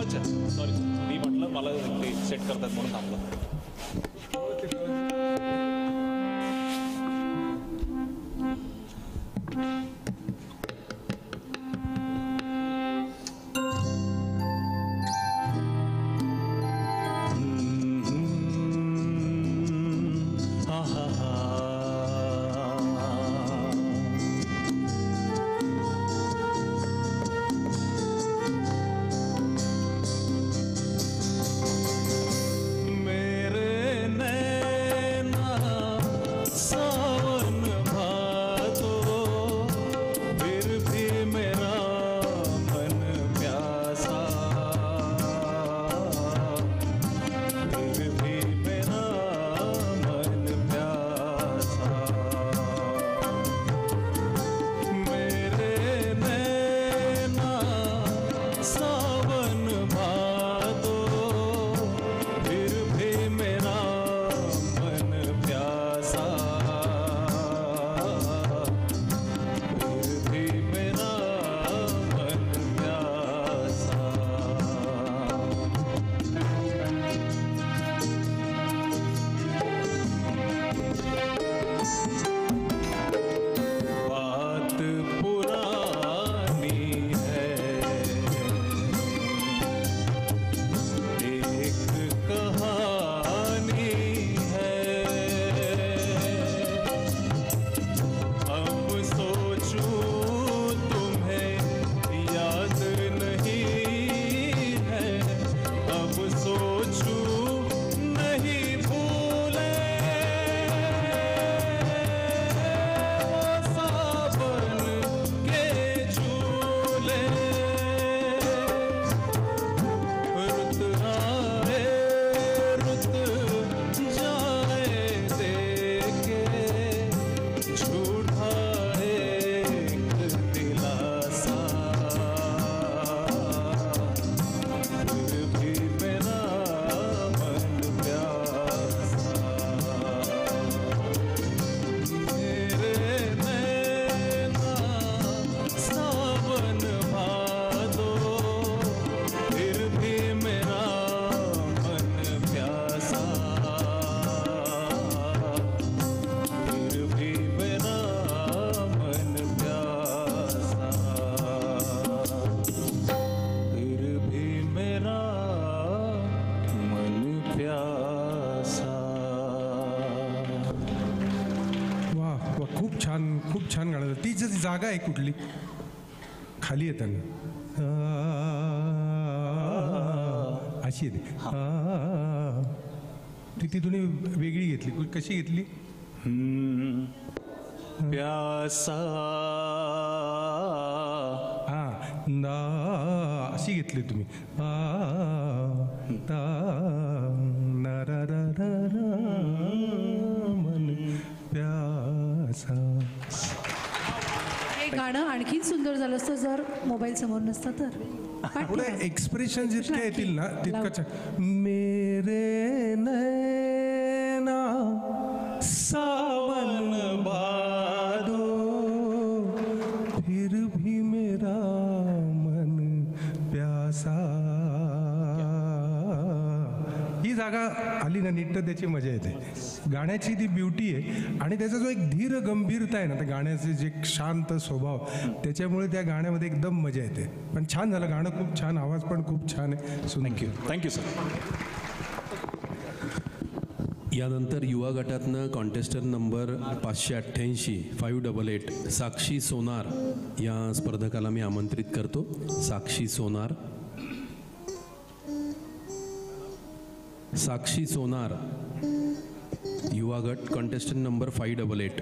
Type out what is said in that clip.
अच्छा सॉरी मी म्हटलं मला ते सेट करतात म्हणून थांबलं. खूप छान गाणं. ती जी जागा आहे कुठली खाली येताना अशी येते ती तिथून वेगळी घेतली. कशी घेतली? प्यासा ना अशी घेतली तुम्ही. मन प्यासा. हे गाणं आणखीन सुंदर झालं असतं जर मोबाईल समोर नसता तर. पुढे एक्सप्रेशन जितके येतील ना तितकंच. मेरे नैना सावन भादो फिर भी मेरा मन प्यासा. ही जागा आली ना नीट तर त्याची मजा येते. गाण्याची ती ब्युटी आहे आणि त्याचा जो एक धीर गंभीरता आहे ना त्या गाण्याचे जे शांत स्वभाव त्याच्यामुळे त्या गाण्यामध्ये एकदम मजा येते. पण छान झालं गाणं, खूप छान. आवाज पण खूप छान आहे. Thank you sir. यानंतर युवा गटातनं कॉन्टेस्टंट नंबर 588 588 साक्षी सोनार या स्पर्धकाला मी आमंत्रित करतो. साक्षी सोनार. साक्षी सोनार युवा गट कॉन्टेस्टंट नंबर 588.